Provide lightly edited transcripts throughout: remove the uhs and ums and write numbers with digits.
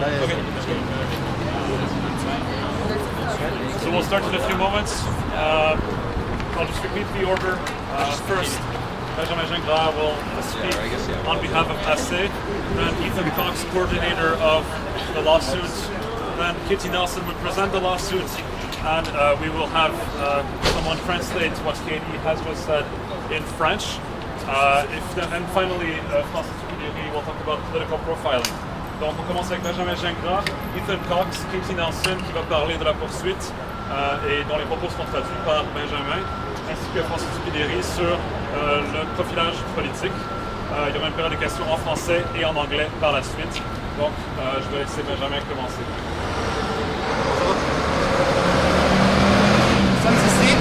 Okay. So we'll start in a few moments. I'll just repeat the order. First, Benjamin Gingras will speak on behalf of AC, then Ethan Cox, coordinator of the lawsuit, then Kitty Nelson will present the lawsuit, and we will have someone translate what Katie has just said in French. And finally, Francis Scuderi will talk about political profiling. Donc on commence avec Benjamin Gingras, Ethan Cox, Katie Nelson qui va parler de la poursuite et dont les propos seront traduits par Benjamin, ainsi que Francis Scuderi sur le profilage politique. Il y aura une période de questions en français et en anglais par la suite. Donc je vais laisser Benjamin commencer. Nous sommes ici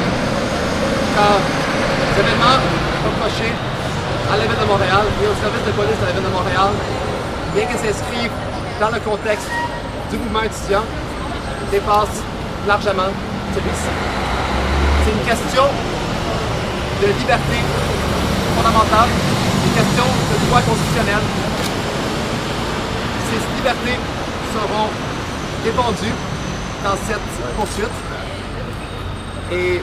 quand les événements reprochés à la ville de Montréal et au service de police de la ville de Montréal, bien qu'ils s'inscrivent dans le contexte du mouvement étudiant, dépassent largement celui-ci. C'est une question de liberté fondamentale, une question de droit constitutionnel. Ces libertés seront défendues dans cette poursuite. Et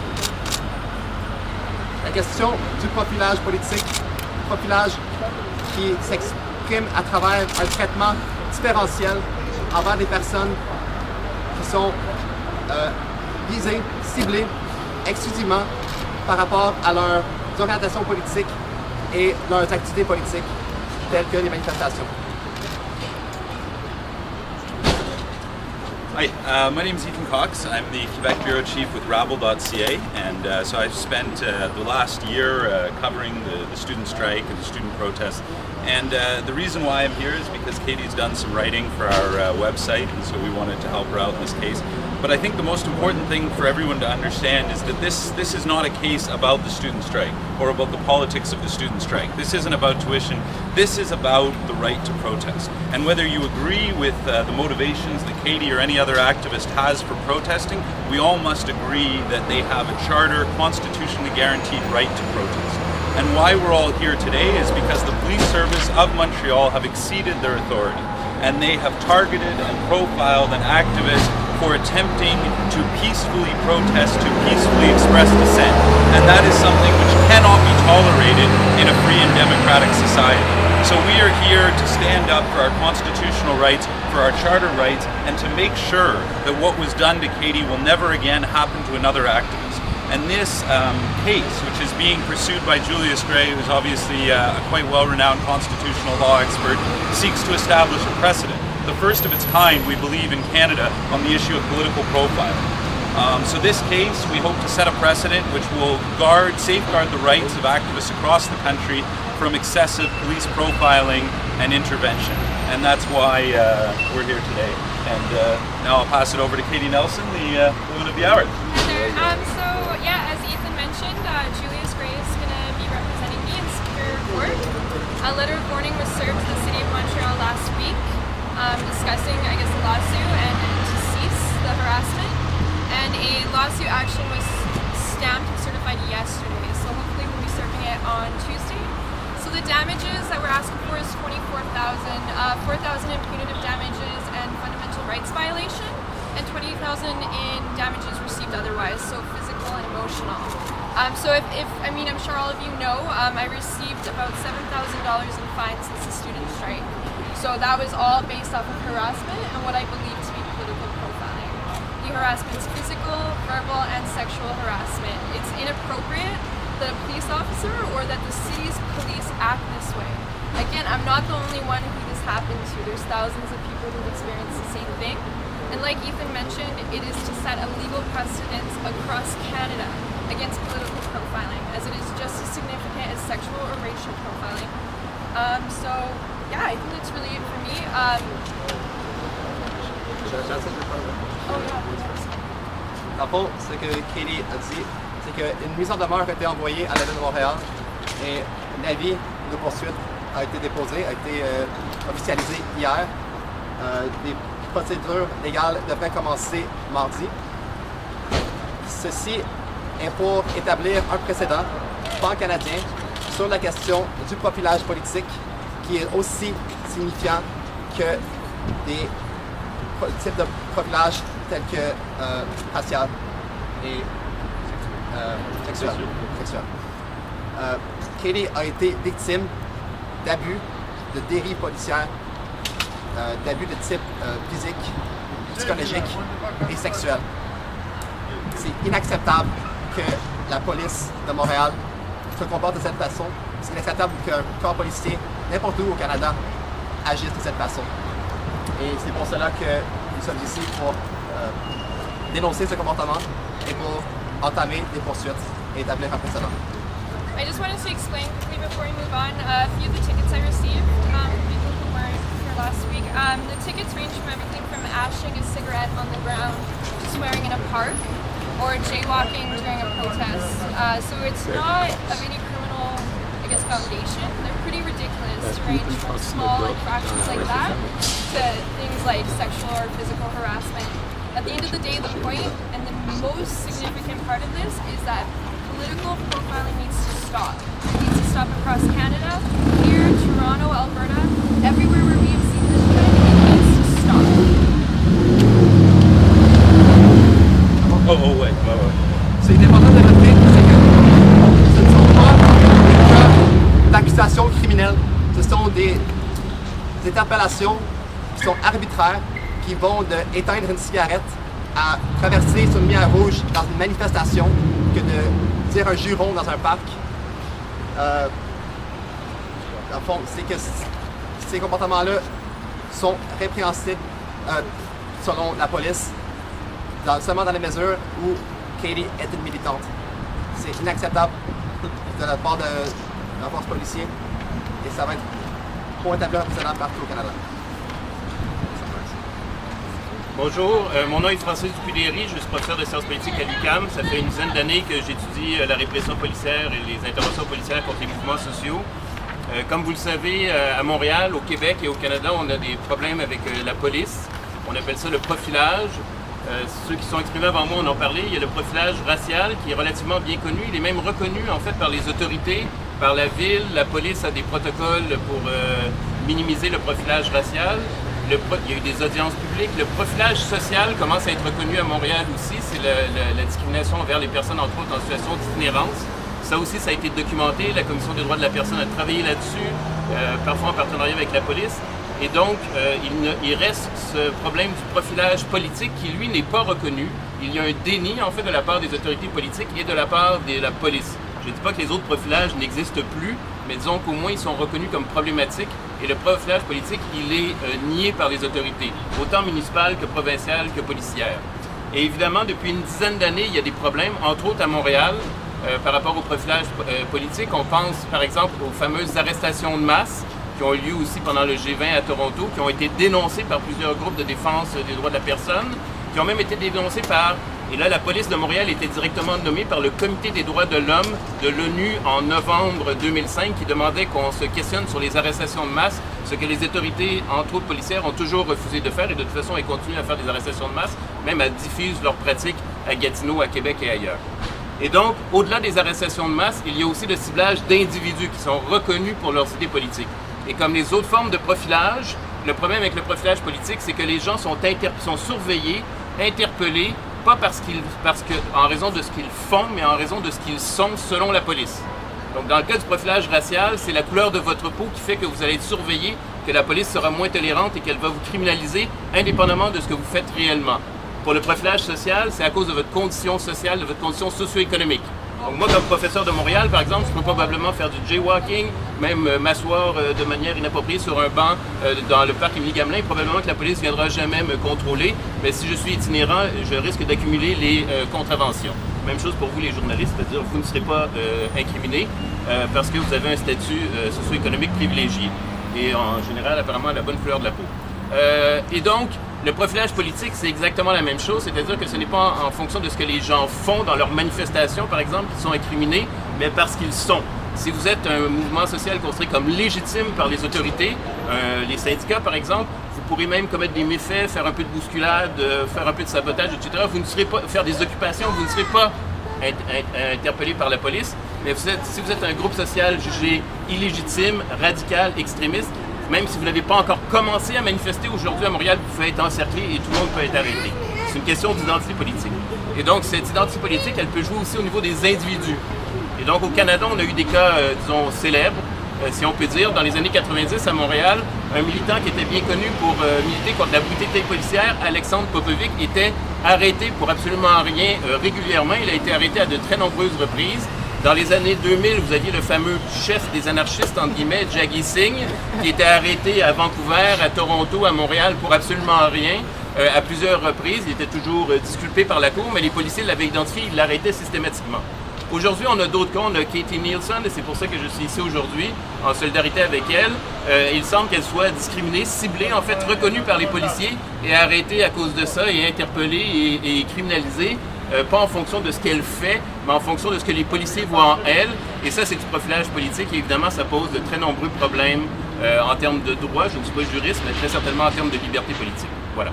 la question du profilage politique, profilage qui s'exprime à travers un traitement différentiel envers des personnes qui sont visées, ciblées exclusivement par rapport à leurs orientations politiques et leurs activités politiques, telles que les manifestations. Hi, my name is Ethan Cox. I'm the Quebec Bureau Chief with Rabble.ca, and so I've spent the last year covering the student strike and the student protest. And the reason why I'm here is because Katie's done some writing for our website, and so we wanted to help her out in this case. But I think the most important thing for everyone to understand is that this is not a case about the student strike or about the politics of the student strike. This isn't about tuition. This is about the right to protest. And whether you agree with the motivations that Katie or any other activist has for protesting, we all must agree that they have a charter, constitutionally guaranteed right to protest. And why we're all here today is because the police service of Montreal have exceeded their authority, and they have targeted and profiled an activist for attempting to peacefully protest, to peacefully express dissent. And that is something which cannot be tolerated in a free and democratic society. So we are here to stand up for our constitutional rights, for our charter rights, and to make sure that what was done to Katie will never again happen to another activist. And this case, which is being pursued by Julius Gray, who's obviously a quite well-renowned constitutional law expert, seeks to establish a precedent, the first of its kind, we believe, in Canada on the issue of political profiling. So this case, we hope to set a precedent which will safeguard the rights of activists across the country from excessive police profiling and intervention. And that's why we're here today. And now I'll pass it over to Katie Nelson, the woman of the hour. As Ethan mentioned, Julius Gray is going to be representing me in Superior Court. A letter of warning was served to the City of Montreal last week, discussing, the lawsuit and to cease the harassment. And a lawsuit action was stamped and certified yesterday, so hopefully we'll be serving it on Tuesday. So the damages that we're asking for is $24,000, $4,000 in punitive damages and fundamental rights violation, and $20,000 in damages received otherwise, so physical and emotional. I'm sure all of you know, I received about $7,000 in fines since the student strike. So that was all based off of harassment and what I believe to be political profiling. The harassment is physical, verbal, and sexual harassment. It's inappropriate that a police officer or that the city's police act this way. Again, I'm not the only one who this happened to. There's thousands of people who've experienced the same thing. And like Ethan mentioned, it is to set a legal precedence across Canada against political profiling, as it is just as significant as sexual or racial profiling. I think that's really it for me. Dans le fond, ce que Katie a dit, c'est qu'une mise en demeure a été envoyée à la ville de Montréal et l'avis de poursuite a été déposé, a été officialisé hier. Des procédures légales devraient commencer mardi. Ceci est pour établir un précédent pan-canadien sur la question du profilage politique, qui est aussi signifiant que des types de profilage tels que racial et sexuel. Katie a été victime d'abus, de dérives policières, d'abus de type physique, psychologique et sexuel. C'est inacceptable que la police de Montréal se comporte de cette façon. C'est inacceptable qu'un corps policier, n'importe où au Canada, agisse de cette façon. Et c'est pour cela que nous sommes ici pour dénoncer ce comportement et pour entamer des poursuites et établir un précédent. I just wanted to explain quickly before we move on a few of the tickets I received, people who weren't here last week. The tickets range from everything from ashing a cigarette on the ground to swearing in a park or jaywalking during a protest. So it's not of any criminal, I guess, foundation. They're pretty ridiculous to range from small infractions like that to things like sexual or physical harassment. At the end of the day, the point and the most significant part of this is that political profiling needs to stop. It needs to stop across Canada, here, Toronto, Alberta, everywhere where we have seen this trend, it needs to stop. Ouais. C'est important de noter que ce ne sont pas des cas d'accusations criminelles, ce sont des interpellations qui sont arbitraires, qui vont d'éteindre une cigarette à traverser sur une lumière rouge dans une manifestation que de dire un juron dans un parc. Dans le fond, c'est que ces comportements-là sont répréhensibles selon la police, seulement dans la mesure où Katie est une militante. C'est inacceptable de la part de la force policière et ça va être pour établir un précédent partout au Canada. Bonjour, mon nom est Francis Dupuy-Léry, je suis professeur de sciences politiques à l'UQAM. Ça fait une dizaine d'années que j'étudie la répression policière et les interventions policières contre les mouvements sociaux. Comme vous le savez, à Montréal, au Québec et au Canada, on a des problèmes avec la police. On appelle ça le profilage. Ceux qui sont exprimés avant moi en ont parlé. Il y a le profilage racial qui est relativement bien connu. Il est même reconnu en fait par les autorités, par la ville. La police a des protocoles pour minimiser le profilage racial. Il y a eu des audiences publiques. Le profilage social commence à être reconnu à Montréal aussi. C'est la discrimination envers les personnes, entre autres, en situation d'itinérance. Ça aussi, ça a été documenté. La Commission des droits de la personne a travaillé là-dessus, parfois en partenariat avec la police. Et donc, il reste ce problème du profilage politique qui, lui, n'est pas reconnu. Il y a un déni, en fait, de la part des autorités politiques et de la part de la police. Je ne dis pas que les autres profilages n'existent plus, mais disons qu'au moins ils sont reconnus comme problématiques et le profilage politique, il est nié par les autorités, autant municipales que provinciales que policières. Et évidemment, depuis une dizaine d'années, il y a des problèmes, entre autres à Montréal, par rapport au profilage politique. On pense par exemple aux fameuses arrestations de masse qui ont eu lieu aussi pendant le G20 à Toronto, qui ont été dénoncées par plusieurs groupes de défense des droits de la personne, qui ont même été dénoncées par... Et là, la police de Montréal était directement nommée par le Comité des droits de l'homme de l'ONU en novembre 2005 qui demandait qu'on se questionne sur les arrestations de masse, ce que les autorités, entre autres policières, ont toujours refusé de faire et de toute façon, elles continuent à faire des arrestations de masse, même elles diffusent leurs pratiques à Gatineau, à Québec et ailleurs. Et donc, au-delà des arrestations de masse, il y a aussi le ciblage d'individus qui sont reconnus pour leurs idées politiques. Et comme les autres formes de profilage, le problème avec le profilage politique, c'est que les gens sont surveillés, interpellés, pas en raison de ce qu'ils font, mais en raison de ce qu'ils sont selon la police. Donc dans le cas du profilage racial, c'est la couleur de votre peau qui fait que vous allez être surveillé, que la police sera moins tolérante et qu'elle va vous criminaliser indépendamment de ce que vous faites réellement. Pour le profilage social, c'est à cause de votre condition sociale, de votre condition socio-économique. Donc moi, comme professeur de Montréal, par exemple, je peux probablement faire du jaywalking, même m'asseoir de manière inappropriée sur un banc dans le parc Émilie-Gamelin. Probablement que la police ne viendra jamais me contrôler, mais si je suis itinérant, je risque d'accumuler les contraventions. Même chose pour vous les journalistes, c'est-à-dire vous ne serez pas incriminés parce que vous avez un statut socio-économique privilégié. Et en général, apparemment, la bonne couleur de la peau. Et donc, le profilage politique, c'est exactement la même chose, c'est-à-dire que ce n'est pas en fonction de ce que les gens font dans leurs manifestations, par exemple, qu'ils sont incriminés, mais parce qu'ils sont. Si vous êtes un mouvement social considéré comme légitime par les autorités, les syndicats par exemple, vous pourrez même commettre des méfaits, faire un peu de bousculade, faire un peu de sabotage, etc. Vous ne serez pas, faire des occupations, vous ne serez pas interpellé par la police, mais si vous êtes un groupe social jugé illégitime, radical, extrémiste, Même si vous n'avez pas encore commencé à manifester aujourd'hui à Montréal, vous pouvez être encerclé et tout le monde peut être arrêté. C'est une question d'identité politique. Et donc, cette identité politique, elle peut jouer aussi au niveau des individus. Et donc, au Canada, on a eu des cas, disons, célèbres, si on peut dire. Dans les années 90, à Montréal, un militant qui était bien connu pour militer contre la brutalité policière, Alexandre Popovic, était arrêté pour absolument rien régulièrement. Il a été arrêté à de très nombreuses reprises. Dans les années 2000, vous aviez le fameux chef des anarchistes, entre guillemets, Jaggi Singh, qui était arrêté à Vancouver, à Toronto, à Montréal pour absolument rien. À plusieurs reprises, il était toujours disculpé par la cour, mais les policiers l'avaient identifié, ils l'arrêtaient systématiquement. Aujourd'hui, on a d'autres cas, on a Katie Nielsen, et c'est pour ça que je suis ici aujourd'hui, en solidarité avec elle. Il semble qu'elle soit discriminée, ciblée, en fait, reconnue par les policiers et arrêtée à cause de ça, et interpellée et criminalisée. Pas en fonction de ce qu'elle fait, mais en fonction de ce que les policiers voient en elle. Et ça, c'est du profilage politique. Et évidemment, ça pose de très nombreux problèmes en termes de droit. Je ne suis pas juriste, mais très certainement en termes de liberté politique. Voilà.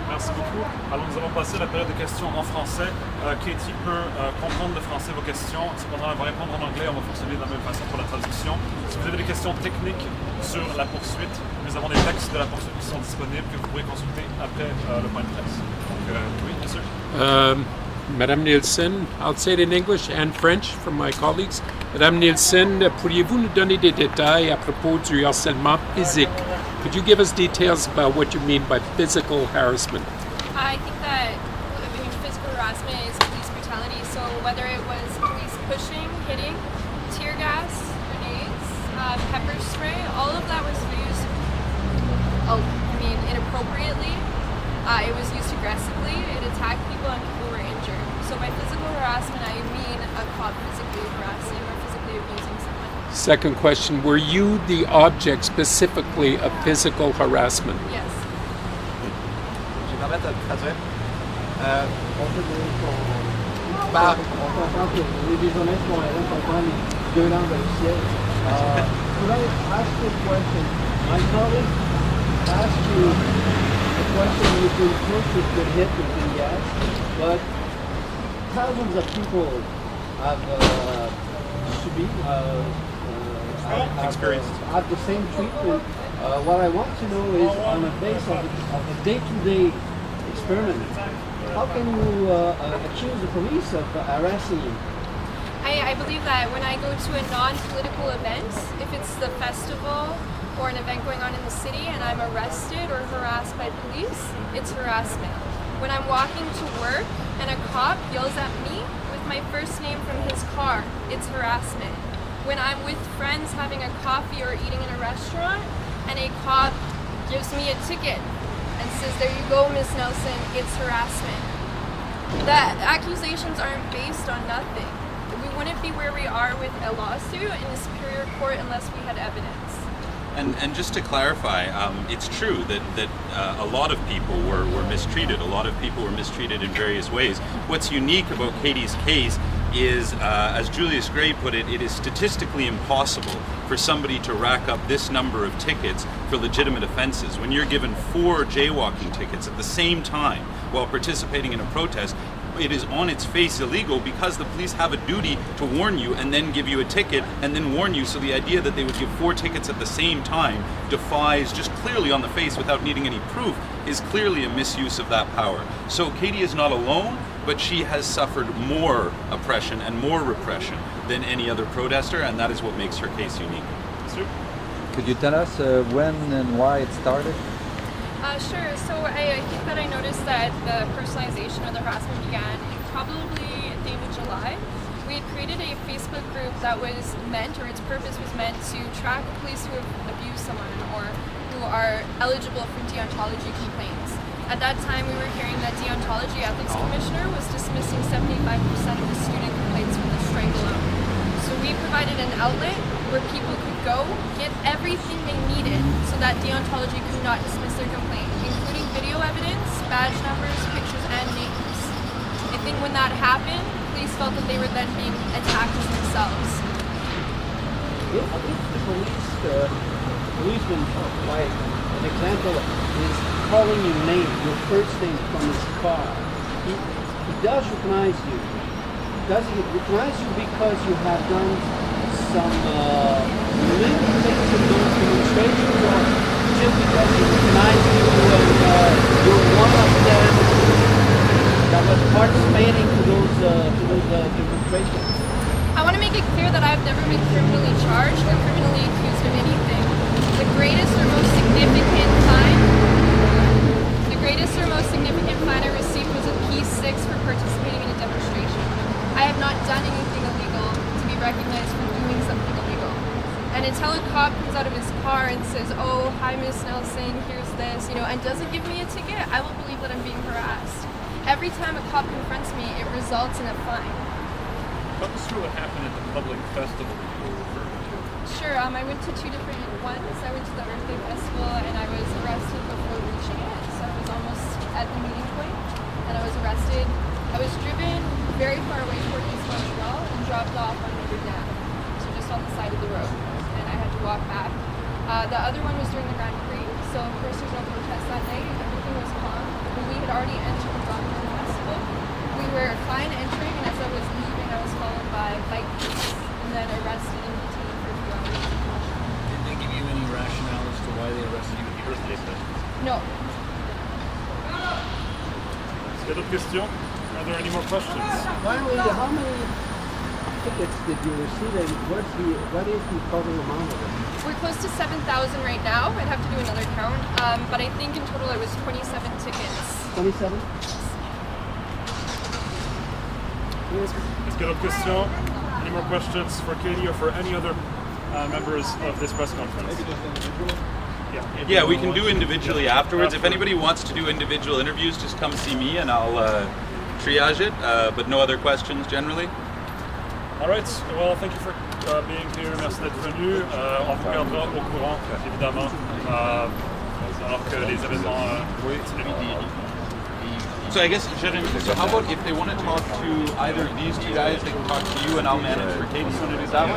Merci beaucoup. Alors, nous allons passer la période de questions en français. Katie peut comprendre le français vos questions. Cependant, elle va répondre en anglais. On va fonctionner de la même façon pour la traduction. Si vous avez des questions techniques sur la poursuite, nous avons des textes de la poursuite qui sont disponibles que vous pourrez consulter après le point de presse. Donc, oui, bien sûr. Madame Nielsen, I'll say it in English and French from my colleagues. Madame Nielsen, pourriez-vous nous donner des détails à propos du harcèlement physique? Could you give us details about what you mean by physical harassment? I think that physical harassment is police brutality. So whether it was police pushing, hitting, tear gas, grenades, pepper spray, all of that was used, inappropriately. It was used aggressively. It attacked people and people were injured. So by physical harassment, I mean a cop physically harassing or physically abusing someone. Second question, were you the object specifically of physical harassment? Yes. Je vais permettre de traduire. On peut dire qu'on comprend que les journalistes montréalais comprennent les 2 langues officielles. Could I ask you a question? My colleague asked you a question you've been pushed, you've been hit, you've been gassed, but thousands of people have have the same treatment. What I want to know is, on the basis of a day-to-day experiment, how can you accuse the police of harassing you? I believe that when I go to a non-political event, if it's the festival or an event going on in the city and I'm arrested or harassed by police, it's harassment. When I'm walking to work and a cop yells at me with my first name from his car, it's harassment. When I'm with friends having a coffee or eating in a restaurant and a cop gives me a ticket and says, "There you go, Miss Nelson," it's harassment. The accusations aren't based on nothing. We wouldn't be where we are with a lawsuit in the Superior Court unless we had evidence. And just to clarify, it's true that a lot of people were mistreated. A lot of people were mistreated in various ways. What's unique about Katie's case is, as Julius Gray put it, it is statistically impossible for somebody to rack up this number of tickets for legitimate offenses. When you're given 4 jaywalking tickets at the same time while participating in a protest, it is on its face illegal because the police have a duty to warn you and then give you a ticket and then warn you. So the idea that they would give 4 tickets at the same time defies, just clearly on the face without needing any proof, is clearly a misuse of that power. So Katie is not alone, but she has suffered more oppression and more repression than any other protester, and that is what makes her case unique. Could you tell us when and why it started? Sure. So I think that I noticed that the personalization of the harassment began probably at the end of July. We had created a Facebook group that was meant, or its purpose was meant, to track police who have abused someone or who are eligible for deontology complaints. At that time, we were hearing that Deontology Ethics Commissioner was dismissing 75% of the student complaints from the strike alone. So we provided an outlet where people could go, get everything they needed so that deontology could not dismiss their complaint, including video evidence, badge numbers, pictures, and names. I think when that happened, police felt that they were then being attacked themselves. If the policeman, like an example, is calling your name, your first name from his car, he does recognize you. Does he recognize you because you have done some unique things in those demonstrations, or just because you recognize you and you're one of them that was participating to those demonstrations? I want to make it clear that I've never been criminally charged or criminally accused of anything. The greatest or most significant fine I received was a P6 for participating in a demonstration. I have not done anything illegal to be recognized for doing something illegal. And until a cop comes out of his car and says, "Oh, hi Miss Nelson, here's this," and doesn't give me a ticket, I will believe that I'm being harassed. Every time a cop confronts me, it results in a fine. Talk us through what happened at the public festival that you were referring to. Sure, I went to two different ones. I went to the Earth Day Festival and I was arrested before reaching it. So I was almost at the meeting point and I was arrested. I was driven very far away toward East Montreal and dropped off on Notre Dame, so just on the side of the road, and I had to walk back. The other one was during the Grand Prix, so of course there's no protest that night. Everything was calm. When we had already entered the Rockland Festival, we were fine entering, and as I was leaving, I was followed by bike police and then arrested and detained for 2 hours. Did they give you any rationale as to why they arrested you at the Earth Day Festival? No. Est-ce qu'il y a d'autres questions? Are there any more questions? Finally, how many tickets did you receive, and what is the total amount of them? We're close to 7,000 right now. I'd have to do another count, but I think in total it was 27 tickets. 27? Est-ce qu'il y a d'autres questions? Any more questions for Katie or for any other members of this press conference? Yeah, we can do individually afterwards. If anybody wants to do individual interviews, just come see me and I'll triage it, but no other questions generally. All right. Well, thank you for being here. Merci d'être venu. On vous gardera au courant, évidemment, alors que les événements So I guess, Jeremy, so how about if they want to talk to either of these two guys, they can talk to you and I'll manage for Katie. You want to do that?